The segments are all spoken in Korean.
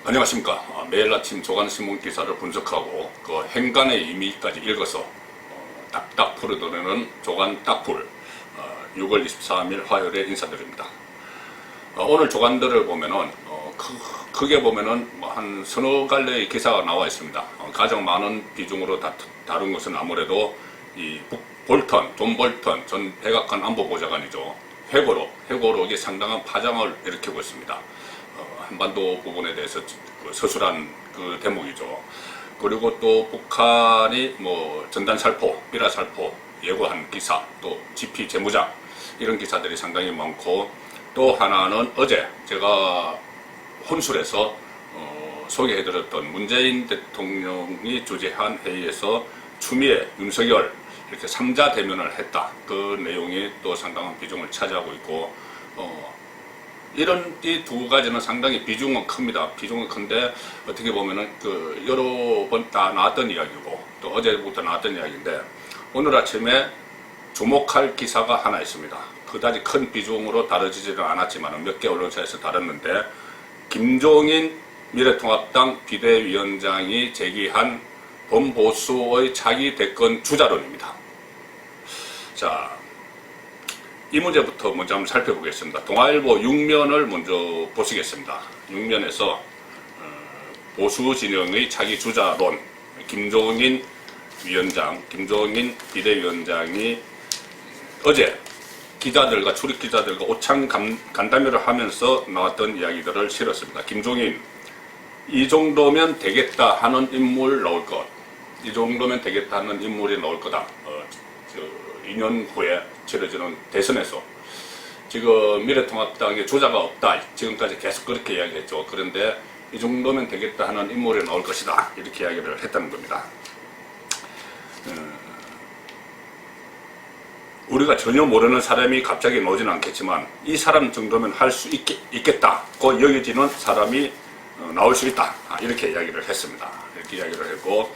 안녕하십니까. 매일 아침 조간신문 기사를 분석하고 그 행간의 의미까지 읽어서 딱딱 풀어드리는 조간 딱풀 6월 23일 화요일에 인사드립니다. 오늘 조간들을 보면은 크게 보면은 한 서너 갈래의 기사가 나와 있습니다. 가장 많은 비중으로 다룬 것은 아무래도 이 존 볼턴 전 백악관 안보보좌관이죠. 회고록이 상당한 파장을 일으키고 있습니다. 한반도 부분에 대해서 서술한 그 대목이죠. 그리고 또 북한이 전단 살포, 미라 살포 예고한 기사, 또 GP 재무장 이런 기사들이 상당히 많고, 또 하나는 어제 제가 혼술에서 소개해드렸던 문재인 대통령이 주재한 회의에서 추미애, 윤석열 이렇게 3자 대면을 했다. 그 내용이 또 상당한 비중을 차지하고 있고, 이런 이 두 가지는 상당히 비중은 큽니다. 비중은 큰데 어떻게 보면은 여러 번 다 나왔던 이야기고 또 어제부터 나왔던 이야기인데, 오늘 아침에 주목할 기사가 하나 있습니다. 그다지 큰 비중으로 다뤄지지는 않았지만 몇 개 언론사에서 다뤘는데, 김종인 미래통합당 비대위원장이 제기한 범보수의 차기 대권 주자론입니다. 자, 이 문제부터 먼저 한번 살펴보겠습니다. 동아일보 6면을 먼저 보시겠습니다. 6면에서 보수 진영의 차기 주자론, 김종인 김종인 비대위원장이 어제 출입 기자들과 오찬 간담회를 하면서 나왔던 이야기들을 실었습니다. 김종인, 이 정도면 되겠다 하는 인물 나올 것, 이 정도면 되겠다 하는 인물이 나올 거다. 2년 후에 치러지는 대선에서 지금 미래통합당에 주자가 없다, 지금까지 계속 그렇게 이야기했죠. 그런데 이 정도면 되겠다 하는 인물이 나올 것이다, 이렇게 이야기를 했다는 겁니다. 우리가 전혀 모르는 사람이 갑자기 나오지는 않겠지만 이 사람 정도면 할 수 있겠다고 여겨지는 사람이 나올 수 있다, 이렇게 이야기를 했습니다. 이렇게 이야기를 했고,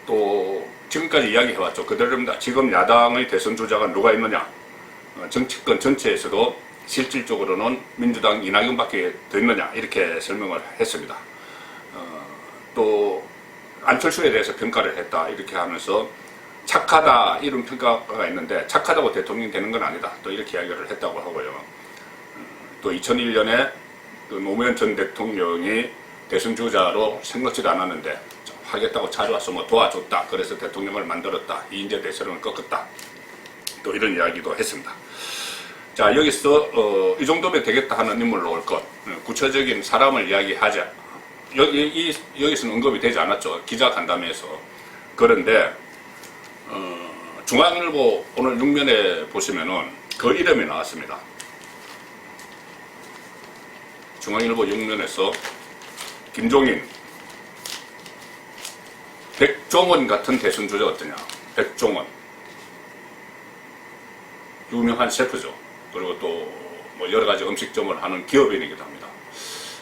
또 지금까지 이야기해왔죠. 그대로입니다. 지금 야당의 대선 주자가 누가 있느냐, 정치권 전체에서도 실질적으로는 민주당 이낙연밖에 더 있느냐, 이렇게 설명을 했습니다. 또 안철수에 대해서 평가를 했다, 이렇게 하면서 착하다 이런 평가가 있는데, 착하다고 대통령이 되는 건 아니다, 또 이렇게 이야기를 했다고 하고요. 또 2001년에 노무현 전 대통령이 대선 주자로 생각지도 않았는데 하겠다고 찾아와서 도와줬다, 그래서 대통령을 만들었다, 이인재 대세론을 꺾었다, 또 이런 이야기도 했습니다. 자, 여기서 이 정도면 되겠다 하는 인물 나올 것, 구체적인 사람을 이야기하자. 여기서는 언급이 되지 않았죠, 기자 간담회에서. 그런데 중앙일보 오늘 6면에 보시면은 그 이름이 나왔습니다. 중앙일보 6면에서 김종인, 백종원 같은 대선 주자 어떠냐. 백종원, 유명한 셰프죠. 그리고 또 여러 가지 음식점을 하는 기업인이기도 합니다.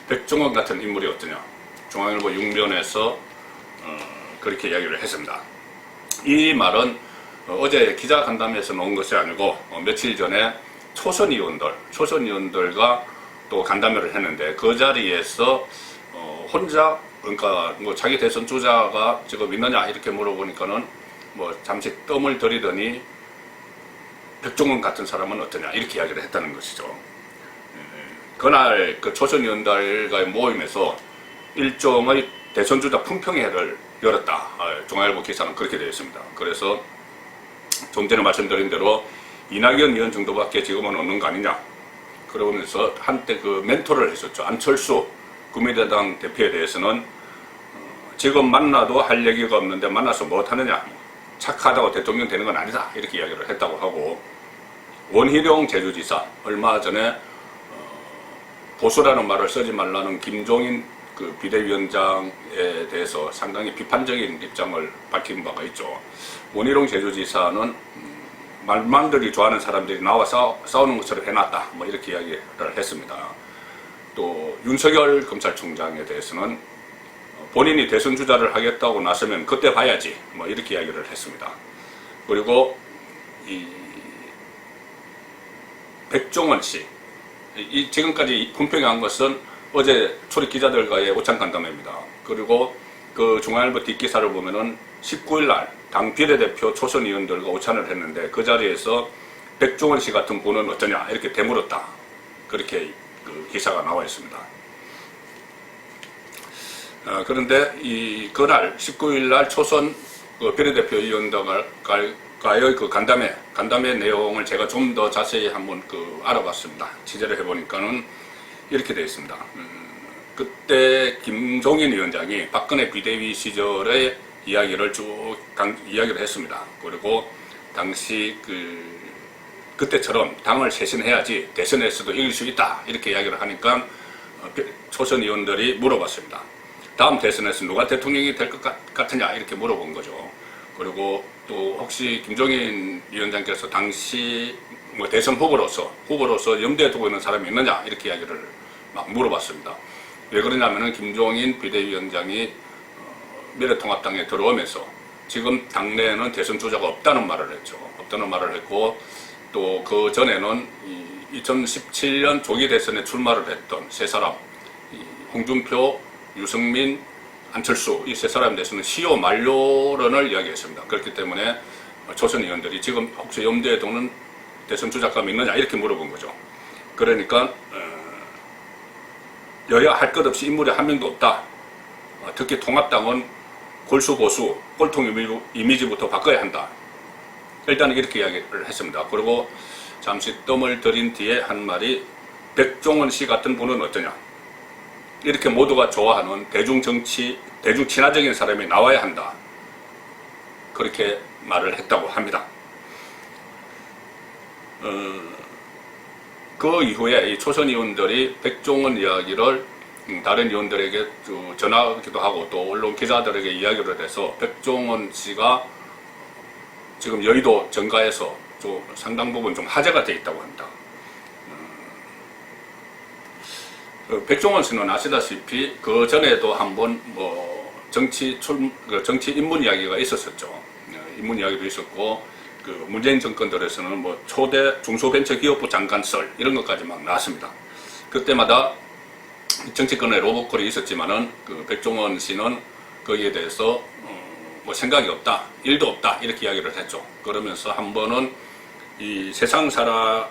백종원 같은 인물이 어떠냐. 중앙일보 6면에서 그렇게 이야기를 했습니다. 이 말은 어제 기자 간담회에서 나온 것이 아니고 며칠 전에 초선 의원들과 또 간담회를 했는데, 그 자리에서 혼자, 그러니까 자기 대선 주자가 지금 있느냐 이렇게 물어보니까는 잠시 뜸을 들이더니 백종원 같은 사람은 어떠냐, 이렇게 이야기를 했다는 것이죠. 그날 그 초선 의원들과의 모임에서 일종의 대선 주자 품평회를 열었다. 중앙일보 기사는 그렇게 되어 있습니다. 그래서 좀 전에 말씀드린 대로 이낙연 의원 정도밖에 지금은 없는 거 아니냐, 그러면서 한때 그 멘토를 했었죠. 안철수 국민의당 대표에 대해서는 지금 만나도 할 얘기가 없는데 만나서 못하느냐, 착하다고 대통령 되는 건 아니다, 이렇게 이야기를 했다고 하고, 원희룡 제주지사, 얼마 전에 보수라는 말을 쓰지 말라는 김종인 그 비대위원장에 대해서 상당히 비판적인 입장을 밝힌 바가 있죠. 원희룡 제주지사는 말만들이 좋아하는 사람들이 나와서 싸우는 것처럼 해놨다, 이렇게 이야기를 했습니다. 또 윤석열 검찰총장에 대해서는 본인이 대선 주자를 하겠다고 나서면 그때 봐야지, 이렇게 이야기를 했습니다. 그리고 이 백종원 씨, 이 지금까지 품평한 것은 어제 출입 기자들과의 오찬 간담회입니다. 그리고 그 중앙일보 뒷기사를 보면은 19일 날 당 비례대표 초선 의원들과 오찬을 했는데 그 자리에서 백종원 씨 같은 분은 어떠냐 이렇게 되물었다. 그렇게 그 기사가 나와 있습니다. 그런데 그날 19일 날 초선 그 비례대표 의원들과의 그 간담회 내용을 제가 좀 더 자세히 한번 알아봤습니다. 취재를 해보니까는 이렇게 되어 있습니다. 그때 김종인 위원장이 박근혜 비대위 시절의 이야기를 이야기를 했습니다. 그리고 당시 그때처럼 당을 쇄신해야지 대선에서도 이길 수 있다 이렇게 이야기를 하니까 초선 의원들이 물어봤습니다. 다음 대선에서 누가 대통령이 될 것 같으냐 이렇게 물어본 거죠. 그리고 또 혹시 김종인 위원장께서 당시 뭐 대선 후보로서 염두에 두고 있는 사람이 있느냐 이렇게 이야기를 막 물어봤습니다. 왜 그러냐면은 김종인 비대위원장이 미래통합당에 들어오면서 지금 당내에는 대선 주자가 없다는 말을 했죠. 없다는 말을 했고 또 그 전에는 2017년 조기 대선에 출마를 했던 세 사람, 홍준표, 유승민, 안철수 이 세 사람에 대해서는 시효 만료론을 이야기했습니다. 그렇기 때문에 초선 의원들이 지금 혹시 염두에 두는 대선 주자감이 있느냐 이렇게 물어본 거죠. 그러니까 여야 할 것 없이 인물이 한 명도 없다. 특히 통합당은 골수 보수 꼴통 이미지부터 바꿔야 한다. 일단은 이렇게 이야기를 했습니다. 그리고 잠시 뜸을 들인 뒤에 한 말이 백종원 씨 같은 분은 어떠냐. 이렇게 모두가 좋아하는 대중정치, 대중친화적인 사람이 나와야 한다. 그렇게 말을 했다고 합니다. 그 이후에 이 초선 의원들이 백종원 이야기를 다른 의원들에게 전하기도 하고 또 언론 기자들에게 이야기를 해서 백종원 씨가 지금 여의도 정가에서 좀 상당 부분 좀 화제가 되어 있다고 합니다. 백종원 씨는 아시다시피 그 전에도 한번 뭐 정치 입문 이야기가 있었었죠. 입문 이야기도 있었고 그 문재인 정권 들에서는 뭐 초대 중소벤처기업부 장관 썰 이런 것까지 막 나왔습니다. 그때마다 정치권에 로봇콜이 있었지만은 그 백종원 씨는 거기에 대해서 뭐 생각이 없다, 일도 없다 이렇게 이야기를 했죠. 그러면서 한 번은 이 세상사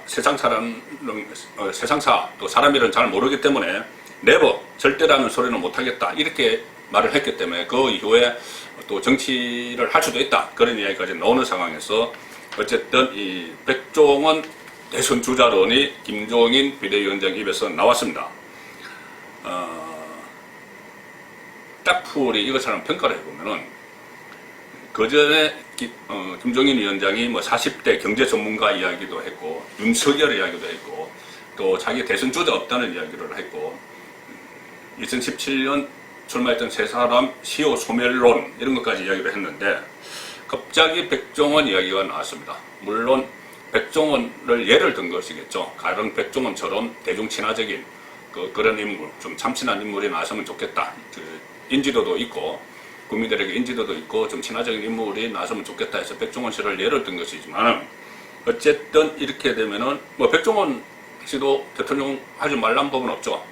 또 사람 일은 잘 모르기 때문에 네버 절대라는 소리는 못하겠다 이렇게 말을 했기 때문에 그 이후에 또 정치를 할 수도 있다 그런 이야기까지 나오는 상황에서 어쨌든 이 백종원 대선 주자론이 김종인 비대위원장 입에서 나왔습니다. 딱풀이 이것처럼 평가를 해보면은 그 전에 김종인 위원장이 뭐 40대 경제 전문가 이야기도 했고 윤석열 이야기도 했고 또 자기 대선 주자 없다는 이야기를 했고 2017년 출마했던 세 사람 시효 소멸론 이런 것까지 이야기를 했는데 갑자기 백종원 이야기가 나왔습니다. 물론 백종원을 예를 든 것이겠죠. 가령 백종원처럼 대중 친화적인 그런 인물, 좀 참신한 인물이 나왔으면 좋겠다. 인지도도 있고 국민들에게 인지도도 있고 좀 친화적인 인물이 나왔으면 좋겠다 해서 백종원 씨를 예를 든 것이지만 어쨌든 이렇게 되면은 뭐 백종원 씨도 대통령 하지 말란 법은 없죠.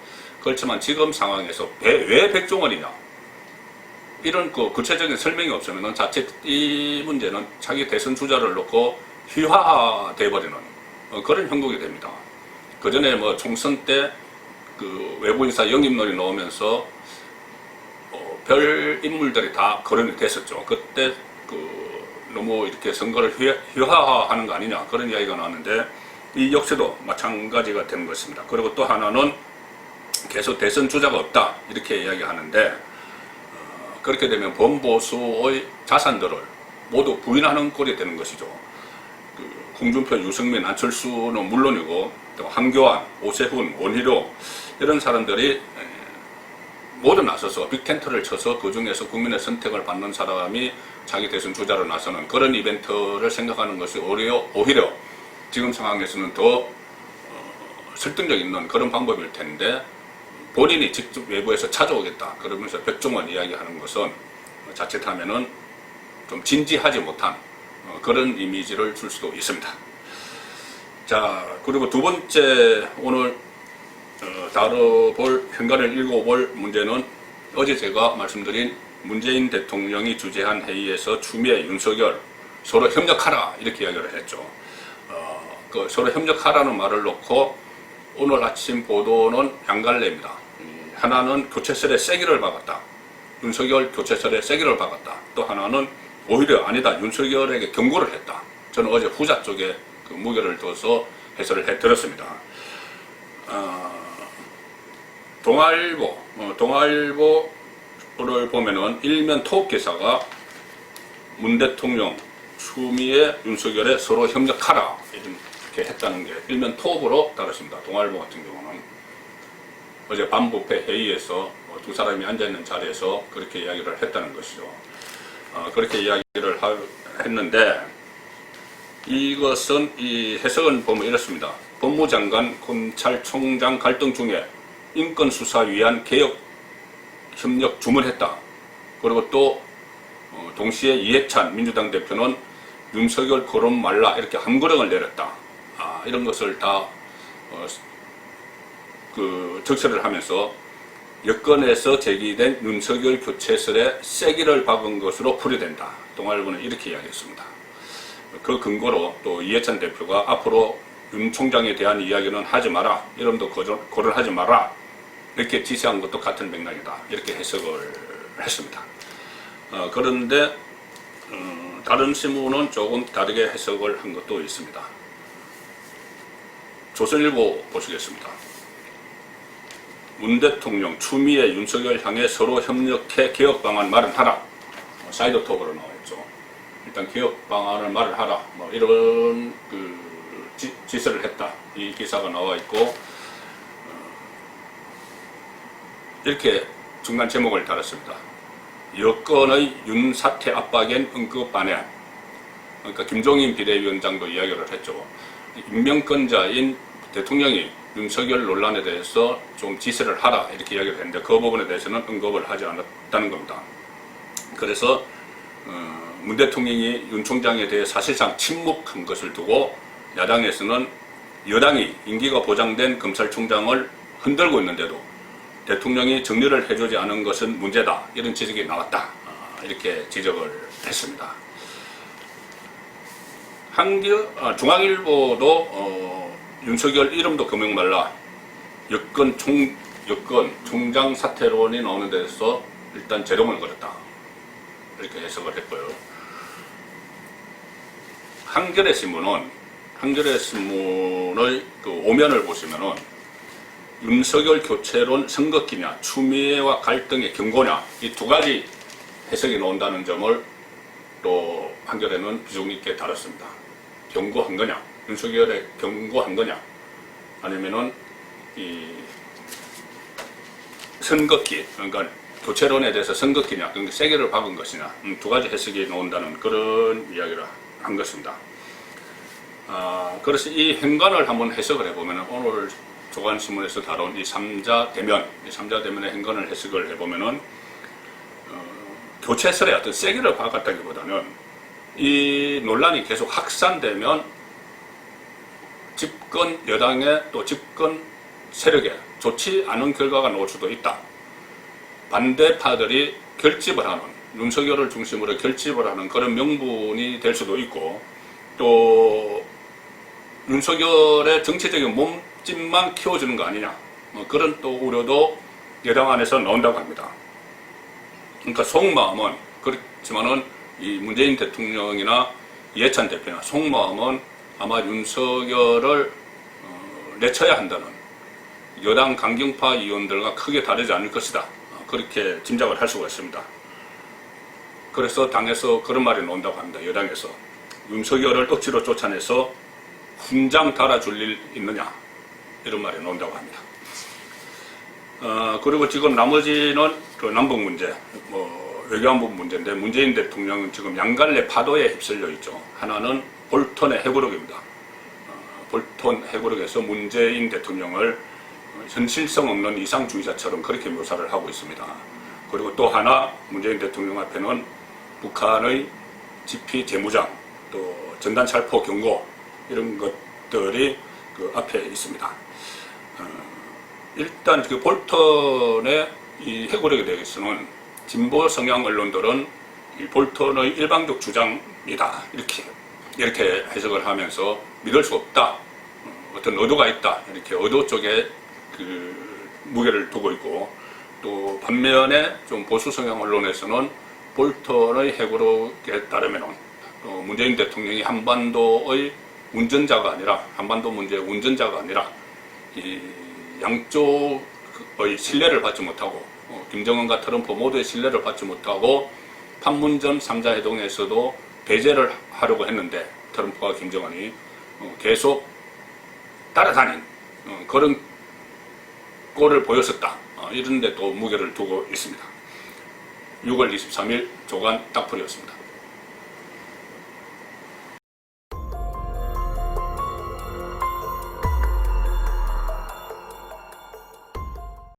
그렇지만 지금 상황에서 왜 백종원이냐 이런 구체적인 설명이 없으면은 자칫 이 문제는 자기 대선 주자를 놓고 휘화돼 버리는 그런 형국이 됩니다. 그 전에 뭐 총선 때 그 외부인사 영입론이 나오면서 별 인물들이 다 거론이 됐었죠. 그때 너무 이렇게 선거를 휘화하는 거 아니냐 그런 이야기가 나왔는데 이 역시도 마찬가지가 되는 것입니다. 그리고 또 하나는 계속 대선 주자가 없다 이렇게 이야기하는데 그렇게 되면 범보수의 자산들을 모두 부인하는 꼴이 되는 것이죠. 홍준표, 유승민, 안철수는 물론이고 또 한교안, 오세훈, 원희룡 이런 사람들이 모두 나서서 빅텐트를 쳐서 그 중에서 국민의 선택을 받는 사람이 자기 대선 주자로 나서는 그런 이벤트를 생각하는 것이 오히려 지금 상황에서는 더 설득력 있는 그런 방법일 텐데 본인이 직접 외부에서 찾아오겠다 그러면서 백종원 이야기하는 것은 자칫하면은 좀 진지하지 못한 그런 이미지를 줄 수도 있습니다. 자, 그리고 두 번째 오늘 다뤄볼 현관을 읽어볼 문제는 어제 제가 말씀드린 문재인 대통령이 주재한 회의에서 추미애, 윤석열 서로 협력하라 이렇게 이야기를 했죠. 그 서로 협력하라는 말을 놓고 오늘 아침 보도는 양갈래입니다. 하나는 교체설에 세기를 박았다. 윤석열 교체설에 세기를 박았다. 또 하나는 오히려 아니다. 윤석열에게 경고를 했다. 저는 어제 후자 쪽에 그 무게를 둬서 해설을 해드렸습니다. 동아일보를 보면은 일면 토업 기사가 문 대통령, 추미애, 윤석열에 서로 협력하라 이렇게 했다는 게 일면 토업으로 다뤘습니다. 동아일보 같은 경우는 어제 반부패 회의에서 두 사람이 앉아있는 자리에서 그렇게 이야기를 했다는 것이죠. 그렇게 이야기를 했는데 이것은 이 해석은 보면 이렇습니다. 법무장관, 검찰총장 갈등 중에 인권수사위원 개혁 협력 주문했다. 그리고 또 동시에 이해찬 민주당 대표는 윤석열 거론 말라 이렇게 함구령을 내렸다. 이런 것을 다 적시를 하면서 여권에서 제기된 윤석열 교체설에 세기를 박은 것으로 풀이된다. 동아일보는 이렇게 이야기했습니다. 그 근거로 또 이해찬 대표가 앞으로 윤 총장에 대한 이야기는 하지 마라. 이름도 거론하지 마라. 이렇게 지시한 것도 같은 맥락이다. 이렇게 해석을 했습니다. 그런데 다른 신문은 조금 다르게 해석을 한 것도 있습니다. 조선일보 보시겠습니다. 문 대통령, 추미애, 윤석열 향해 서로 협력해 개혁 방안 마련하라. 사이드 톡으로 나와있죠. 일단 개혁 방안을 마련하라. 이런 지시를 했다. 이 기사가 나와 있고 이렇게 중간 제목을 달았습니다. 여권의 윤 사태 압박엔 응급 안해. 그러니까 김종인 비대위원장도 이야기를 했죠. 임명권자인 대통령이 윤석열 논란에 대해서 좀 지시를 하라 이렇게 이야기를 했는데 그 부분에 대해서는 언급을 하지 않았다는 겁니다. 그래서 문 대통령이 윤 총장에 대해 사실상 침묵한 것을 두고 야당에서는 여당이 임기가 보장된 검찰총장을 흔들고 있는데도 대통령이 정리를 해주지 않은 것은 문제다. 이런 지적이 나왔다. 이렇게 지적을 했습니다. 중앙일보도 윤석열 이름도 금명 말라. 여권 총장 사퇴론이 나오는 데서 일단 제동을 걸었다. 이렇게 해석을 했고요. 한겨레 신문의 그 오면을 보시면은 윤석열 교체론 선긋기냐, 추미애와 갈등의 경고냐, 이 두 가지 해석이 나온다는 점을 또 한겨레는 비중 있게 다뤘습니다. 경고한 거냐, 윤석열에 경고한 거냐, 아니면은 이 선긋기, 그러니까 교체론에 대해서 선긋기냐, 그러니까 세게를 박은 것이냐, 두 가지 해석이 나온다는 그런 이야기를 한 것입니다. 그래서 이 행간을 한번 해석을 해보면 오늘 조간신문에서 다룬 이 3자 대면의 행간을 해석을 해보면은 교체설에 어떤 세기를 박았다기보다는 이 논란이 계속 확산되면 집권 여당의 또 집권 세력에 좋지 않은 결과가 나올 수도 있다. 반대파들이 결집을 하는, 윤석열을 중심으로 결집을 하는 그런 명분이 될 수도 있고, 또 윤석열의 정치적인 몸집만 키워주는 거 아니냐, 그런 또 우려도 여당 안에서 나온다고 합니다. 그러니까 속마음은, 그렇지만은 이 문재인 대통령이나 이해찬 대표나 속마음은 아마 윤석열을 내쳐야 한다는 여당 강경파 의원들과 크게 다르지 않을 것이다. 그렇게 짐작을 할 수가 있습니다. 그래서 당에서 그런 말이 나온다고 합니다. 여당에서 윤석열을 억지로 쫓아내서 훈장 달아줄 일 있느냐, 이런 말이 나온다고 합니다. 그리고 지금 나머지는 그 남북 문제, 외교안보 문제인데 문재인 대통령은 지금 양갈래 파도에 휩쓸려 있죠. 하나는 볼턴의 해고록입니다. 볼턴 해고록에서 문재인 대통령을 현실성 없는 이상주의자처럼 그렇게 묘사를 하고 있습니다. 그리고 또 하나 문재인 대통령 앞에는 북한의 지피 재무장, 또 전단 살포 경고, 이런 것들이 그 앞에 있습니다. 일단 그 볼턴의 이 해고력에 대해서는 진보 성향 언론들은 이 볼턴의 일방적 주장이다 이렇게 해석을 하면서 믿을 수 없다, 어떤 의도가 있다, 이렇게 의도 쪽에 그 무게를 두고 있고, 또 반면에 좀 보수 성향 언론에서는 볼턴의 해고록에 따르면 문재인 대통령이 한반도의 운전자가 아니라, 한반도 문제의 운전자가 아니라 이 양쪽의 신뢰를 받지 못하고, 김정은과 트럼프 모두의 신뢰를 받지 못하고 판문점 3자 회동에서도 배제를 하려고 했는데 트럼프와 김정은이 계속 따라다닌 그런 꼴을 보였었다, 이런 데 또 무게를 두고 있습니다. 6월 23일 조간 딱풀이었습니다.